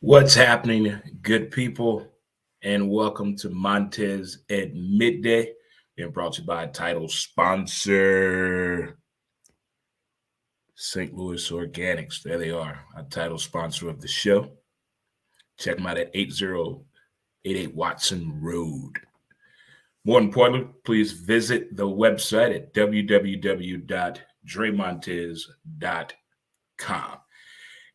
What's happening, good people, and welcome to Montez at Midday, being brought to you by a title sponsor, St. Louis Organics. There they are, a title sponsor of the show. Check them out at 8088 Watson Road. More importantly, please visit the website at www.dremontez.com.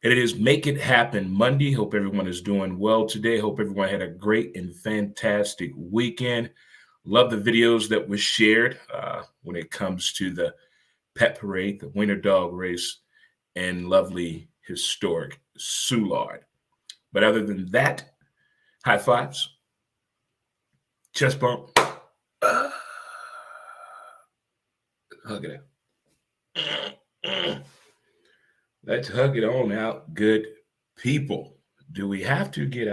And it is Make It Happen Monday. Hope everyone is doing well today. Hope everyone had a great and fantastic weekend. Love the videos that were shared when it comes to the pet parade, the winter dog race, and lovely historic Soulard. But other than that, high fives, chest bump, hug it out. Let's hug it on out, good people. Do we have to get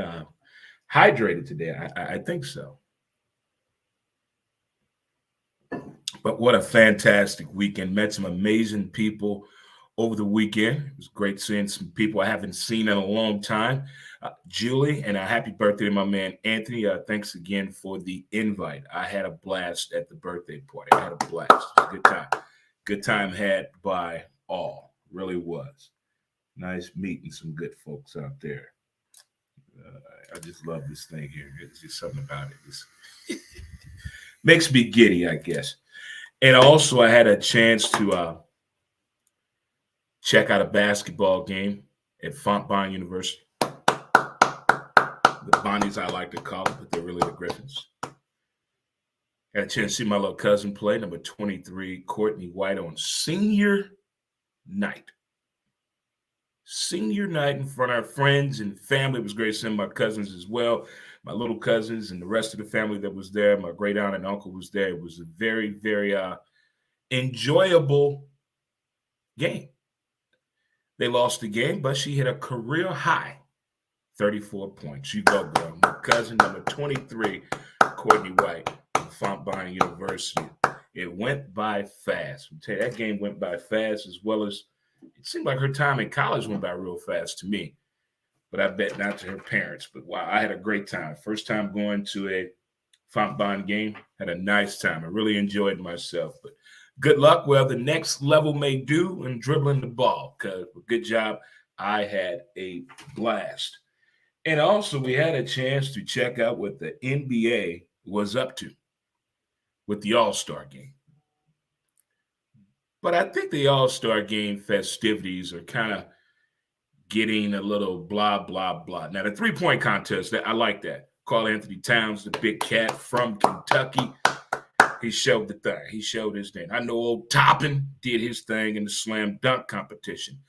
hydrated today? I think so. But what a fantastic weekend. Met some amazing people over the weekend. It was great seeing some people I haven't seen in a long time. Julie, and a happy birthday to my man Anthony. Thanks again for the invite. I had a blast at the birthday party. I had a blast. It was a good time. Good time had by all. Really was. Nice meeting some good folks out there. I just love this thing here. It's just something about it. It makes me giddy, I guess. And also, I had a chance to check out a basketball game at Fontbonne University. The Bonnies, I like to call them, but they're really the Griffins. Had a chance to see my little cousin play, number 23, Courtney White, on senior night. Senior night in front of our friends and family. It was great seeing my cousins as well, my little cousins and the rest of the family that was there. My great aunt and uncle was there. It was a very, very enjoyable game. They lost the game, but she hit a career high, 34 points. You go, girl. My cousin, number 23, Courtney White, from Fontbonne University. It went by fast. I'll tell you, that game went by fast, as well as it seemed like her time in college went by real fast to me. But I bet not to her parents. But wow, I had a great time. First time going to a Fontbonne game. Had a nice time. I really enjoyed myself. But good luck where the next level may do in dribbling the ball. Because good job. I had a blast. And also, we had a chance to check out what the NBA was up to with the All-Star game. But I think the All-Star game festivities are kind of getting a little blah, blah, blah. Now, the three-point contest, I like that. Karl Anthony Towns, the big cat from Kentucky, he showed the thing. He showed his thing. I know old Toppin did his thing in the slam dunk competition.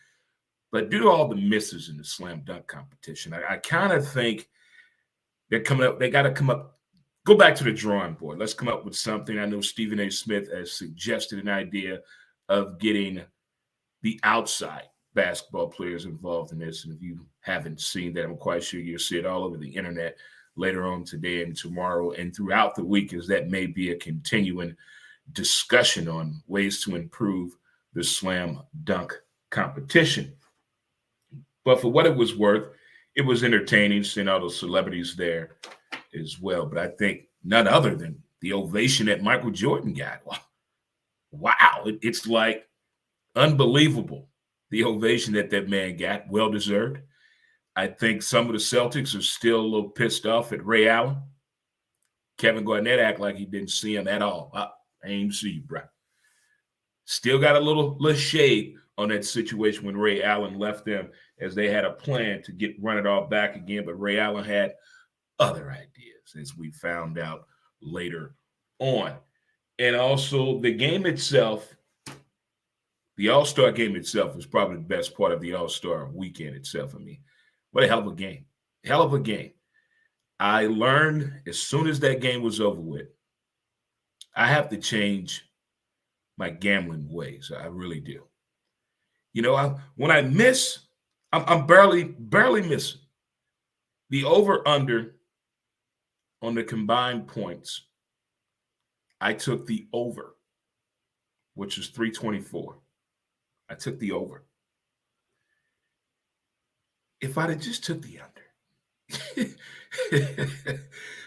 But due to all the misses in the slam dunk competition, I kind of think they're coming up. They got to come up, go back to the drawing board. Let's come up with something. I know Stephen A. Smith has suggested an idea of getting the outside basketball players involved in this. And if you haven't seen that, I'm quite sure you'll see it all over the internet later on today and tomorrow and throughout the week, as that may be a continuing discussion on ways to improve the slam dunk competition. But for what it was worth, it was entertaining seeing all those celebrities there as well. But I think none other than the ovation that Michael Jordan got. Wow, it's like unbelievable, the ovation that man got. Well-deserved. I think some of the Celtics are still a little pissed off at Ray Allen. Kevin Garnett act like he didn't see him at all. I ain't even see you, bro. Still got a little shade on that situation when Ray Allen left them, as they had a plan to run it all back again. But Ray Allen had other ideas, as we found out later on. And also the game itself, the All-Star game itself was probably the best part of the All-Star weekend itself. I mean, what a hell of a game. Hell of a game. I learned as soon as that game was over with, I have to change my gambling ways. I really do. You know, when I miss, I'm barely missing. The over-under on the combined points, I took the over, which is 324. I took the over. If I'd have just took the under.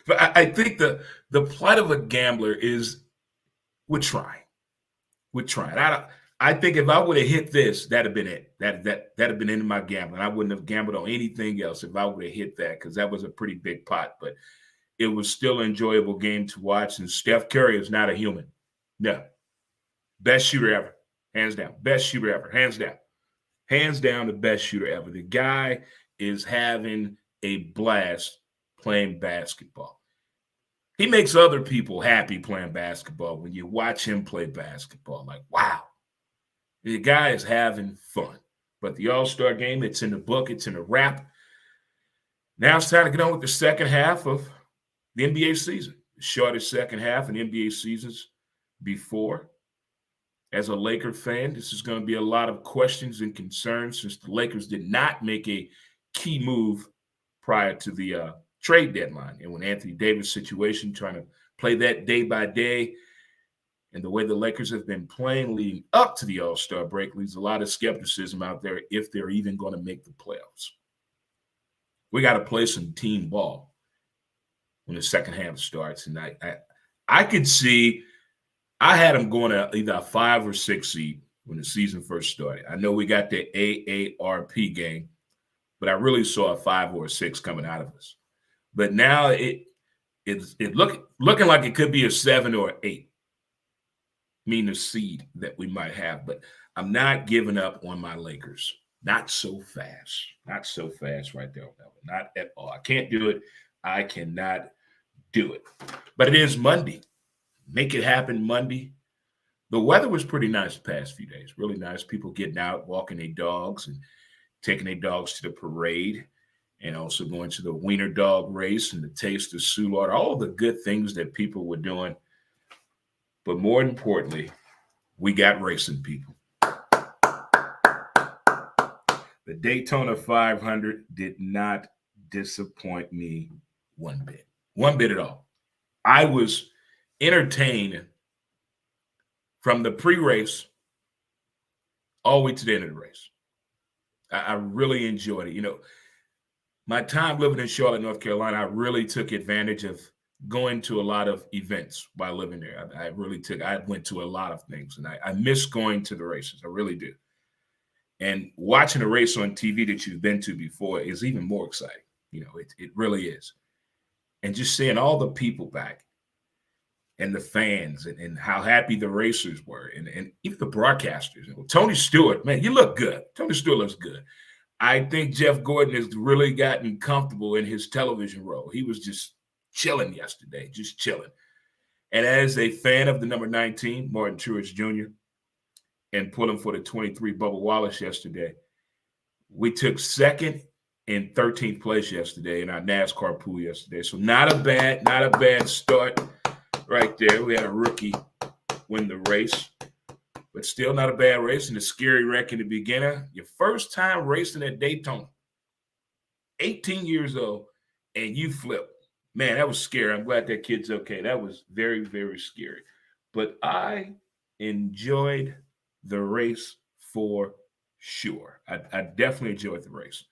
But I think the plight of a gambler is we're trying. We're trying. I think if I would have hit this, that'd have been it. That'd have been into my gambling. I wouldn't have gambled on anything else if I would have hit that, because that was a pretty big pot. But it was still an enjoyable game to watch. And Steph Curry is not a human. No. Best shooter ever. Hands down. Best shooter ever. Hands down. Hands down the best shooter ever. The guy is having a blast playing basketball. He makes other people happy playing basketball when you watch him play basketball. Like, wow, the guy is having fun. But the All-Star game, it's in the book, it's in the wrap. Now it's time to get on with the second half of the NBA season. The shortest second half in NBA seasons before. As a Laker fan, this is going to be a lot of questions and concerns since the Lakers did not make a key move prior to the trade deadline. And when Anthony Davis' situation, trying to play that day by day, and the way the Lakers have been playing leading up to the All-Star break leaves a lot of skepticism out there if they're even going to make the playoffs. We got to play some team ball when the second half starts. And I could see, I had them going to either a 5 or 6 seed when the season first started. I know we got the AARP game, but I really saw a 5 or a 6 coming out of us. But now it's looking like it could be a 7 or 8, meaning a seed that we might have. But I'm not giving up on my Lakers. Not so fast. Not so fast right there. Not at all. I can't do it. I cannot do it. But it is Monday. Make it happen Monday. The weather was pretty nice the past few days. Really nice. People getting out, walking their dogs, and taking their dogs to the parade, and also going to the wiener dog race and the taste of Soulard, all the good things that people were doing. But more importantly, we got racing, people. The Daytona 500 did not disappoint me one bit. One bit at all. I was entertained from the pre-race all the way to the end of the race. I really enjoyed it. You know, my time living in Charlotte, North Carolina, I really took advantage of going to a lot of events while living there. I went to a lot of things, and I miss going to the races. I really do. And watching a race on TV that you've been to before is even more exciting. You know, it really is. And just seeing all the people back and the fans and how happy the racers were and even the broadcasters. Tony Stewart, man, you look good. Tony Stewart looks good. I think Jeff Gordon has really gotten comfortable in his television role. He was just chilling yesterday, just chilling. And as a fan of the number 19, Martin Truex Jr., and pulling for the 23, Bubba Wallace yesterday, we took second and 13th place yesterday in our NASCAR pool yesterday. So not a bad start right there. We had a rookie win the race, but still not a bad race. And a scary wreck in the beginning. Your first time racing at Daytona, 18 years old, and you flip. Man, that was scary. I'm glad that kid's okay. That was very, very scary. But I enjoyed the race for sure. I definitely enjoyed the race.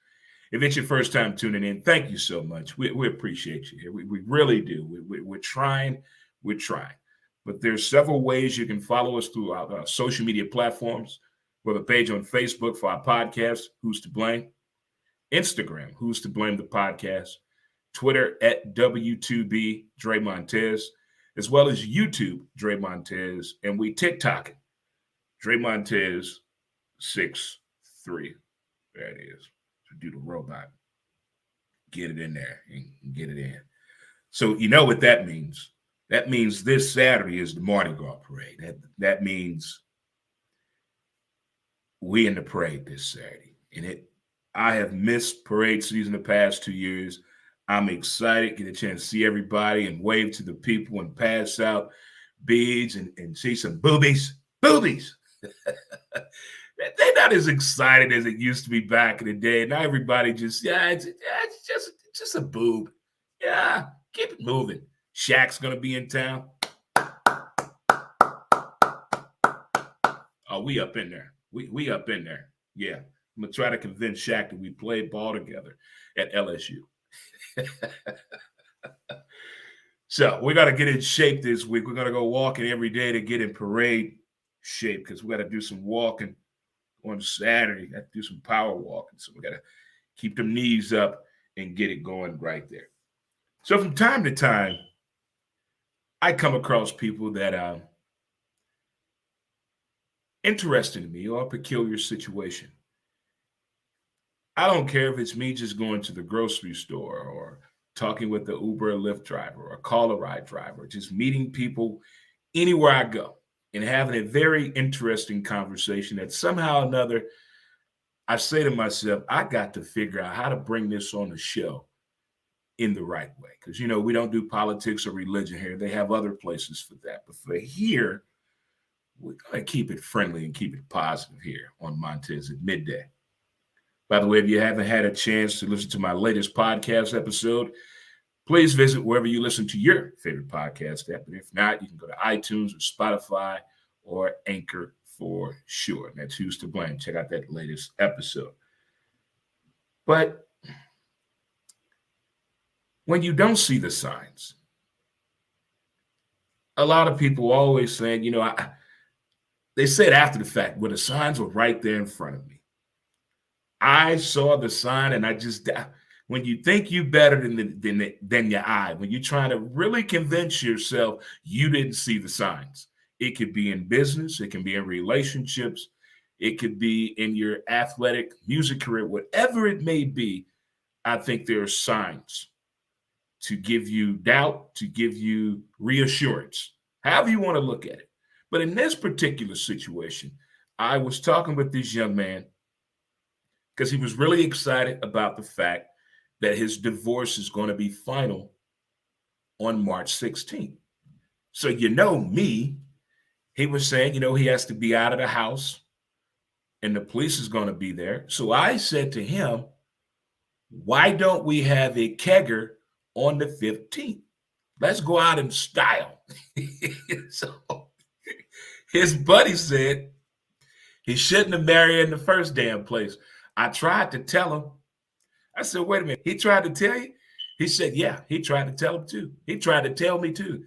If it's your first time tuning in, thank you so much. We appreciate you here. We really do. We're trying. We're trying. But there's several ways you can follow us through our social media platforms. We have a page on Facebook for our podcast, Who's to Blame? Instagram, Who's to Blame the Podcast? Twitter at W2B Dre Montez, as well as YouTube, Dre Montez. And we TikTok it, Dre Montez 6'3". There it is. So do the robot. Get it in there and get it in. So you know what that means. That means this Saturday is the Mardi Gras parade. That means we in the parade this Saturday. And I have missed parade season the past 2 years. I'm excited, get a chance to see everybody and wave to the people and pass out beads and see some boobies. Boobies! They're not as excited as it used to be back in the day. Now everybody just, it's just a boob. Yeah, keep it moving. Shaq's going to be in town. Oh, we up in there. We up in there. Yeah. I'm going to try to convince Shaq that we play ball together at LSU. So we got to get in shape this week. We're going to go walking every day to get in parade shape because we got to do some walking on Saturday. Got to do some power walking. So we got to keep them knees up and get it going right there. So from time to time, I come across people that are interested in me or a peculiar situation. I don't care if it's me just going to the grocery store or talking with the Uber or Lyft driver or call a ride driver, just meeting people anywhere I go and having a very interesting conversation that somehow or another I say to myself, I got to figure out how to bring this on the show in the right way. Because, we don't do politics or religion here. They have other places for that. But for here, we're going to keep it friendly and keep it positive here on Montez at Midday. By the way, if you haven't had a chance to listen to my latest podcast episode, please visit wherever you listen to your favorite podcast app. And if not, you can go to iTunes or Spotify or Anchor for sure. And that's Who's to Blame. Check out that latest episode. But when you don't see the signs, a lot of people always saying, they said after the fact, well, the signs were right there in front of me. I saw the sign and I just, when you think you better than your eye, when you're trying to really convince yourself you didn't see the signs. It could be in business. It can be in relationships. It could be in your athletic music career, whatever it may be. I think there are signs to give you doubt, to give you reassurance, however you want to look at it. But in this particular situation, I was talking with this young man because he was really excited about the fact that his divorce is going to be final on March 16th. So me, he was saying, he has to be out of the house and the police is going to be there. So I said to him, why don't we have a kegger on the 15th? Let's go out in style. So his buddy said he shouldn't have married in the first damn place. I tried to tell him. I said, wait a minute. He tried to tell you? He said, yeah, he tried to tell him too. He tried to tell me too.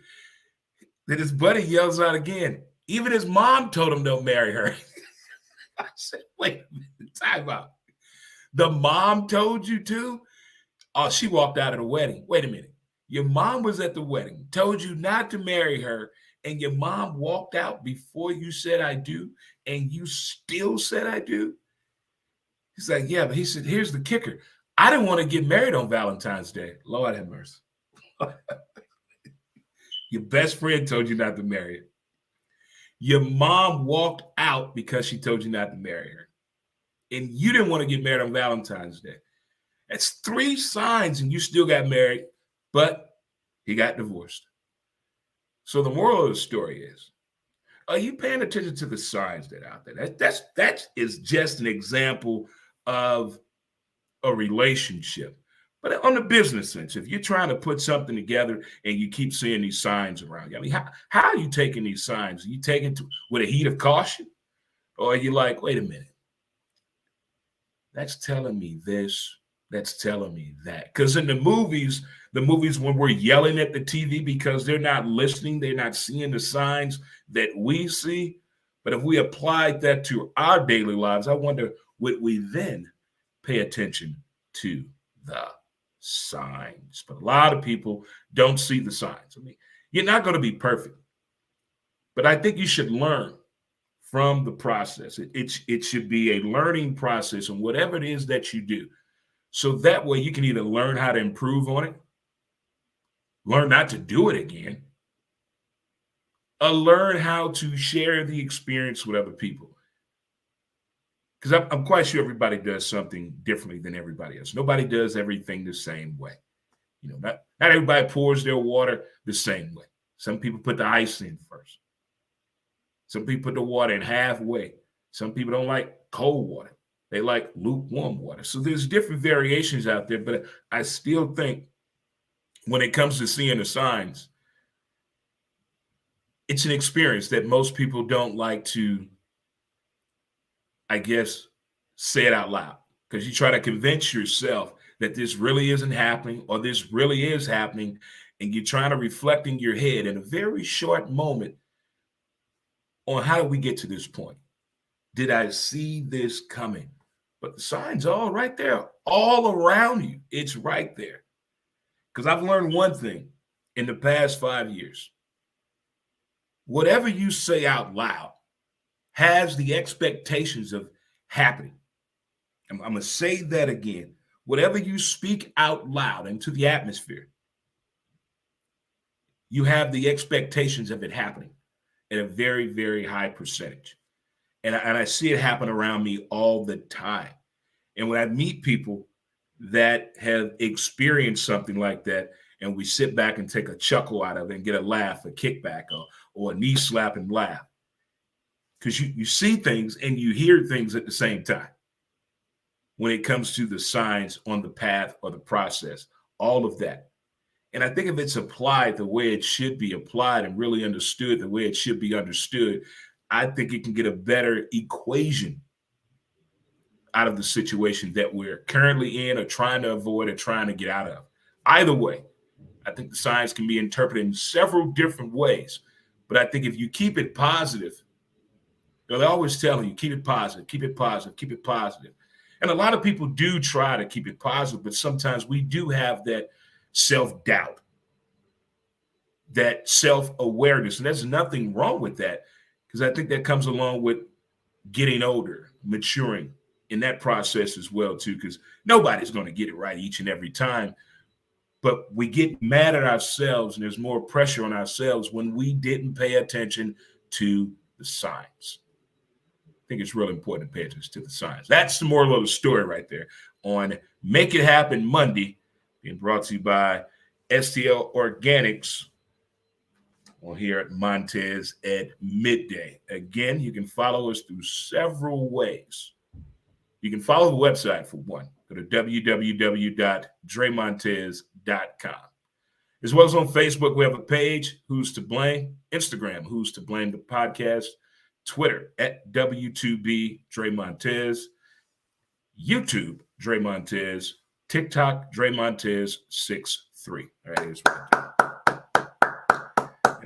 Then his buddy yells out again. Even his mom told him don't marry her. I said, wait a minute, time out. The mom told you to? Oh, she walked out of the wedding. Wait a minute. Your mom was at the wedding, told you not to marry her, and your mom walked out before you said I do, and you still said I do? He's like, yeah, but he said, here's the kicker. I didn't want to get married on Valentine's Day. Lord have mercy. Your best friend told you not to marry her. Your mom walked out because she told you not to marry her. And you didn't want to get married on Valentine's Day. That's 3 signs and you still got married, but he got divorced. So the moral of the story is, are you paying attention to the signs that are out there? That is just an example of a relationship. But on the business sense, if you're trying to put something together and you keep seeing these signs around you, I mean, how are you taking these signs? Are you taking it with a heat of caution? Or are you like, wait a minute, that's telling me this, that's telling me that? Because in the movies when we're yelling at the TV because they're not listening, they're not seeing the signs that we see. But if we applied that to our daily lives, I wonder, would we then pay attention to the signs? But a lot of people don't see the signs. I mean, you're not going to be perfect, but I think you should learn from the process. It should be a learning process on whatever it is that you do. So that way you can either learn how to improve on it, learn not to do it again, or learn how to share the experience with other people. Because I'm quite sure everybody does something differently than everybody else. Nobody does everything the same way. Not everybody pours their water the same way. Some people put the ice in first. Some people put the water in halfway. Some people don't like cold water. They like lukewarm water. So there's different variations out there, but I still think when it comes to seeing the signs, it's an experience that most people don't like to, I guess, say it out loud, because you try to convince yourself that this really isn't happening or this really is happening. And you're trying to reflect in your head in a very short moment on how did we get to this point? Did I see this coming? But the signs are all right there, all around you. It's right there. Because I've learned one thing in the past 5 years. Whatever you say out loud has the expectations of happening. I'm going to say that again. Whatever you speak out loud into the atmosphere, you have the expectations of it happening at a very, very high percentage. And I see it happen around me all the time. And when I meet people that have experienced something like that, and we sit back and take a chuckle out of it and get a laugh, a kickback, or a knee slap and laugh, because you see things and you hear things at the same time when it comes to the signs on the path or the process, all of that. And I think if it's applied the way it should be applied and really understood the way it should be understood, I think it can get a better equation out of the situation that we're currently in or trying to avoid or trying to get out of. Either way, I think the signs can be interpreted in several different ways. But I think if you keep it positive, they're always telling you, keep it positive, keep it positive, keep it positive. And a lot of people do try to keep it positive, but sometimes we do have that self-doubt, that self-awareness. And there's nothing wrong with that, because I think that comes along with getting older, maturing in that process as well, too, because nobody's going to get it right each and every time. But we get mad at ourselves, and there's more pressure on ourselves when we didn't pay attention to the signs. I think it's really important to pay attention to the signs. That's the moral of the story right there on Make It Happen Monday, being brought to you by STL Organics on here at Montez at midday. Again, you can follow us through several ways. You can follow the website for one. Go to www.dremontez.com. As well as on Facebook, we have a page, Who's to Blame, Instagram, Who's to Blame the Podcast, Twitter at W2B Dre Montez, YouTube, Dre Montez, TikTok, Dre Montez 63. All right, here's what I do.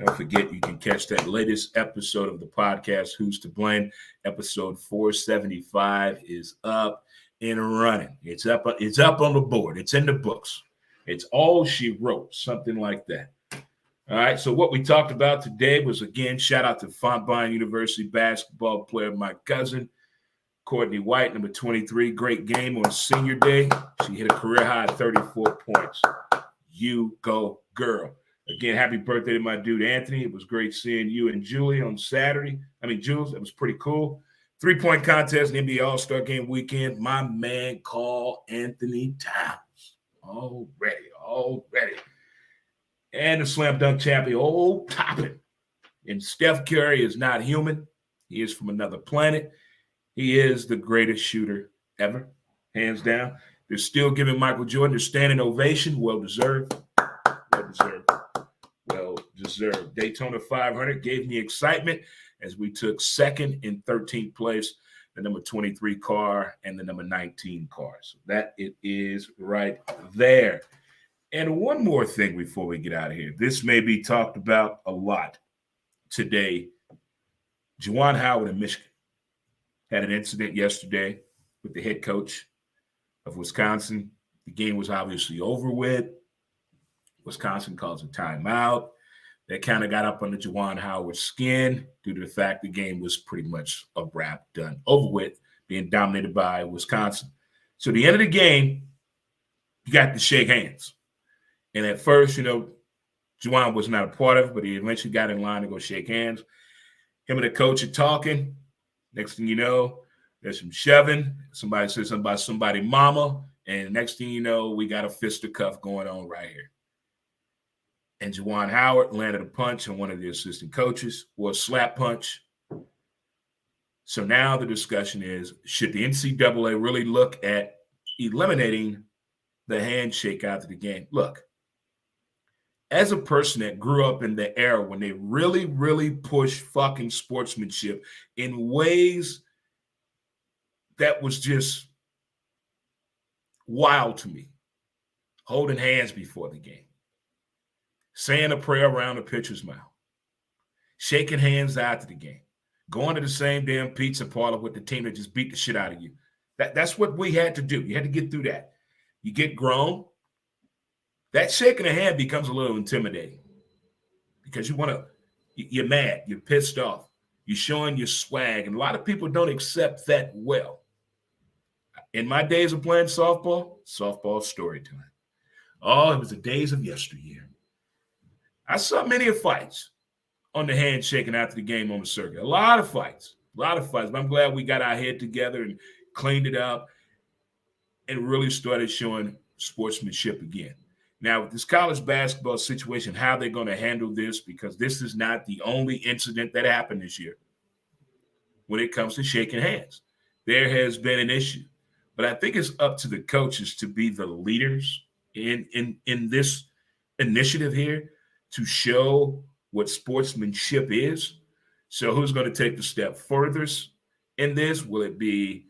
Don't forget, you can catch that latest episode of the podcast, Who's to Blame. Episode 475 is up and running. It's up on the board. It's in the books. It's all she wrote, something like that. All right, so what we talked about today was, again, shout out to Fontbonne University basketball player, my cousin, Courtney White, number 23. Great game on senior day. She hit a career high 34 points. You go, girl. Again, happy birthday to my dude, Anthony. It was great seeing you and Julie on Saturday. Jules, it was pretty cool. 3-point contest in NBA All-Star Game weekend. My man, Carl Anthony Towns. Already. And the slam dunk champion, Toppin. And Steph Curry is not human. He is from another planet. He is the greatest shooter ever, hands down. They're still giving Michael Jordan a standing ovation. Well-deserved. Well-deserved. Daytona 500 gave me excitement as we took second and 13th place, the number 23 car and the number 19 car. So that it is right there. And one more thing before we get out of here. This may be talked about a lot today. Juwan Howard in Michigan had an incident yesterday with the head coach of Wisconsin. The game was obviously over with. Wisconsin calls a timeout. That kind of got up under Juwan Howard's skin due to the fact the game was pretty much a wrap, done, over with, being dominated by Wisconsin. So at the end of the game, you got to shake hands. And at first, Juwan was not a part of it, but he eventually got in line to go shake hands. Him and the coach are talking. Next thing you know, there's some shoving. Somebody says something about somebody mama. And next thing you know, we got a fisticuff going on right here. And Juwan Howard landed a punch on one of the assistant coaches, or a slap punch. So now the discussion is, should the NCAA really look at eliminating the handshake out of the game? Look, as a person that grew up in the era when they really, really pushed fucking sportsmanship in ways that was just wild to me, holding hands before the game, saying a prayer around the pitcher's mouth, shaking hands after the game, going to the same damn pizza parlor with the team that just beat the shit out of you. That's what we had to do. You had to get through that. You get grown, that shaking a hand becomes a little intimidating because you're mad, you're pissed off, you're showing your swag, and a lot of people don't accept that well. In my days of playing softball story time. Oh, it was the days of yesteryear. I saw many of fights on the handshaking after the game on the circuit. A lot of fights. But I'm glad we got our head together and cleaned it up and really started showing sportsmanship again. Now, with this college basketball situation, how they're going to handle this, because this is not the only incident that happened this year when it comes to shaking hands. There has been an issue. But I think it's up to the coaches to be the leaders in this initiative here to show what sportsmanship is. So who's going to take the step furthest in this? Will it be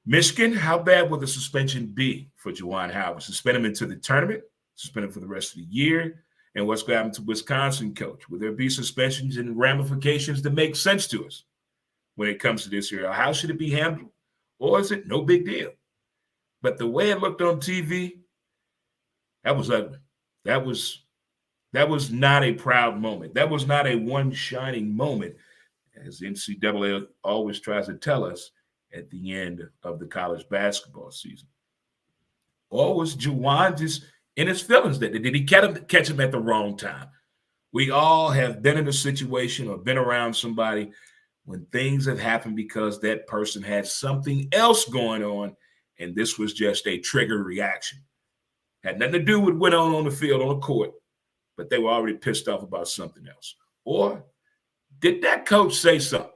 Michigan? How bad will the suspension be for Juwan Howard? Suspend him into the tournament, suspend him for the rest of the year. And what's going to happen to Wisconsin coach? Will there be suspensions and ramifications that make sense to us when it comes to this year? How should it be handled? Or is it no big deal? But the way it looked on TV, that was ugly. That was not a proud moment. That was not a one shining moment, as the NCAA always tries to tell us at the end of the college basketball season. Or was Juwan just in his feelings? Did he catch him at the wrong time? We all have been in a situation or been around somebody when things have happened because that person had something else going on, and this was just a trigger reaction. Had nothing to do with what went on the field, on the court, but they were already pissed off about something else. Or did that coach say something?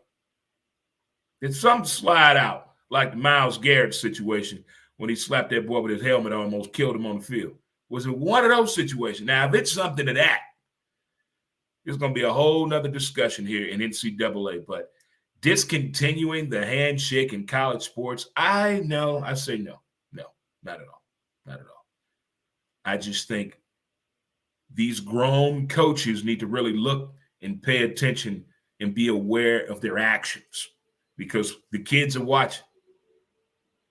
Did something slide out, like the Myles Garrett situation when he slapped that boy with his helmet on, almost killed him on the field? Was it one of those situations? Now, if it's something to that, there's going to be a whole nother discussion here in NCAA, but discontinuing the handshake in college sports, I say no, not at all. I just think these grown coaches need to really look and pay attention and be aware of their actions because the kids are watching.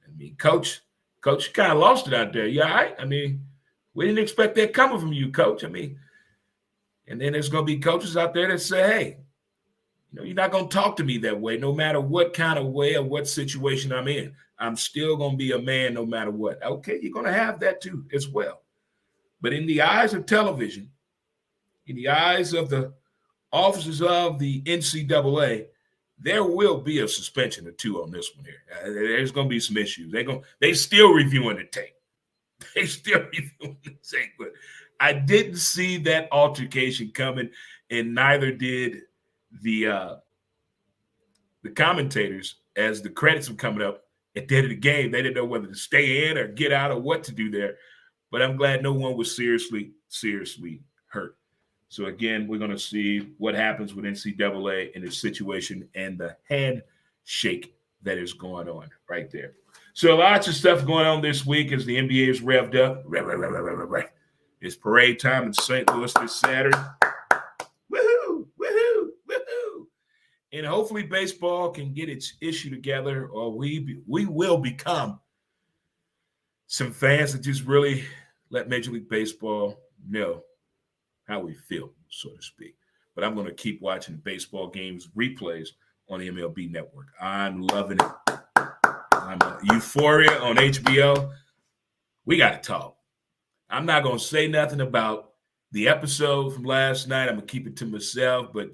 I mean, coach kind of lost it out there. You all right? I mean, we didn't expect that coming from you, coach. I mean, and then there's going to be coaches out there that say, hey, you're not going to talk to me that way, no matter what kind of way or what situation I'm in. I'm still going to be a man no matter what. Okay, you're going to have that too as well. But in the eyes of television, in the eyes of the officers of the NCAA, there will be a suspension or two on this one here. There's going to be some issues. They still reviewing the tape. But I didn't see that altercation coming, and neither did the commentators. As the credits were coming up at the end of the game, they didn't know whether to stay in or get out or what to do there. But I'm glad no one was seriously hurt. So again, we're going to see what happens with NCAA in this situation and the handshake that is going on right there. So lots of stuff going on this week as the NBA is revved up. It's parade time in St. Louis this Saturday. Woohoo! And hopefully baseball can get its issue together, or we will become some fans that just really let Major League Baseball know how we feel, so to speak. But I'm going to keep watching baseball games replays on the MLB Network. I'm loving it. Euphoria on HBO. We got to talk. I'm not going to say nothing about the episode from last night. I'm going to keep it to myself. But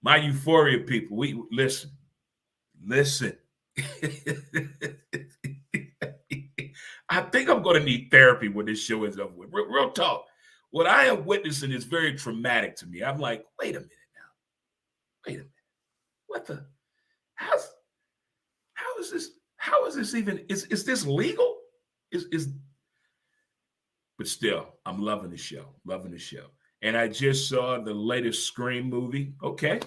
my Euphoria people, we listen. I think I'm going to need therapy when this show is over with. Real talk. What I am witnessing is very traumatic to me. I'm like, wait a minute. What the? how's how is this? How is this even? Is this legal? Is But still, I'm loving the show. Loving the show. And I just saw the latest Scream movie. Okay.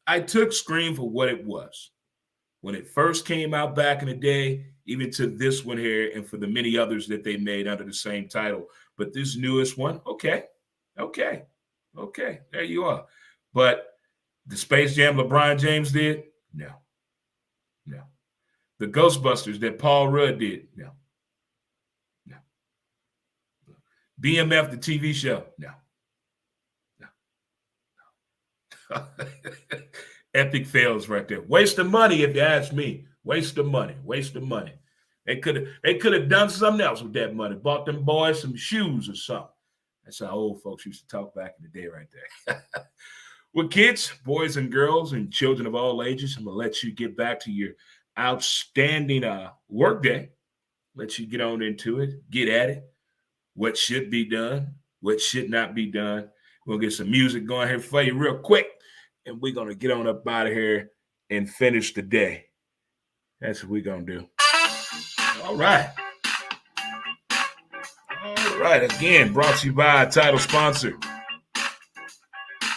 I took Scream for what it was. When it first came out back in the day, even to this one here, and for the many others that they made under the same title. But this newest one, okay. There you are. But the Space Jam LeBron James did? No. The Ghostbusters that Paul Rudd did? No. BMF, the TV show? No. Epic fails right there. Waste of money, if you ask me. Waste of money. They could have done something else with that money. Bought them boys some shoes or something. That's how old folks used to talk back in the day right there. Well, kids, boys and girls, and children of all ages, I'm going to let you get back to your outstanding work day. Let you get on into it. Get at it. What should be done. What should not be done. We'll get some music going here for you real quick. And we're going to get on up out of here and finish the day. That's what we're going to do. All right. Again, brought to you by our title sponsor,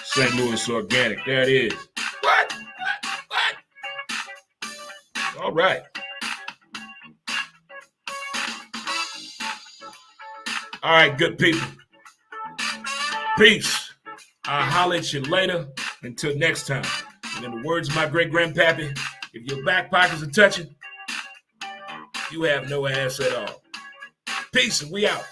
St. Louis Organic. There it is. What? All right. All right, good people. Peace. I'll holler at you later. Until next time. And in the words of my great-grandpappy, if your back pockets are touching, you have no ass at all. Peace, and we out.